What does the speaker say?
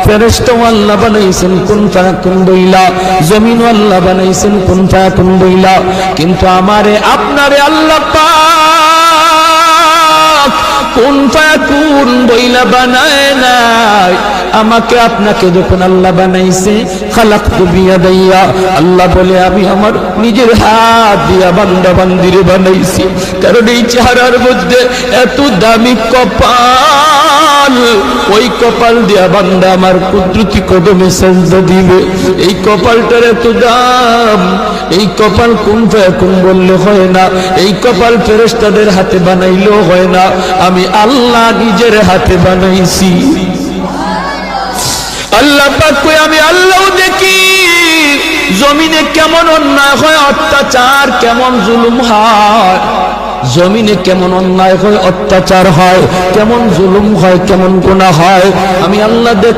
ফেরেশতা আল্লাহ বানাইছেন কুন ফায়াকুন বইলা, জমিন আল্লাহ বানাইছেন কুন ফায়াকুন বইলা, কিন্তু আমারে আপনারে আল্লাহ পাক কুন ফায়াকুন বইলা বানায় নাই। আমাকে আপনাকে যখন আল্লাহ বানাইছে খালাকতু বিয়াদাইয়া, আল্লাহ বলে আমি আমার নিজের হাত দিয়া বান্দা বান্দিরে বানাইছি। কারণ এই চেহারার মধ্যে এত দামি কপাল, ওই কপাল দিয়া বান্দা আমার কুদরতি কদমে সেজদা দিবে। এই কপালটার এত দাম, এই কপাল কুন ফায়াকুন বললে হয় না, এই কপাল ফেরেশতাদের হাতে বানাইলেও হয় না, আমি আল্লাহ নিজের হাতে বানাইছি। আল্লাহ পাক কই আমি আল্লাহ দেখি জমিনে কেমন অন্যায় হয়, অত্যাচার কেমন জুলুম হয়, জমিনে কেমন অন্যায় হয়, অত্যাচার হয়, কেমন জুলুম হয়, কেমন গুনাহ হয়, আমি আল্লাহ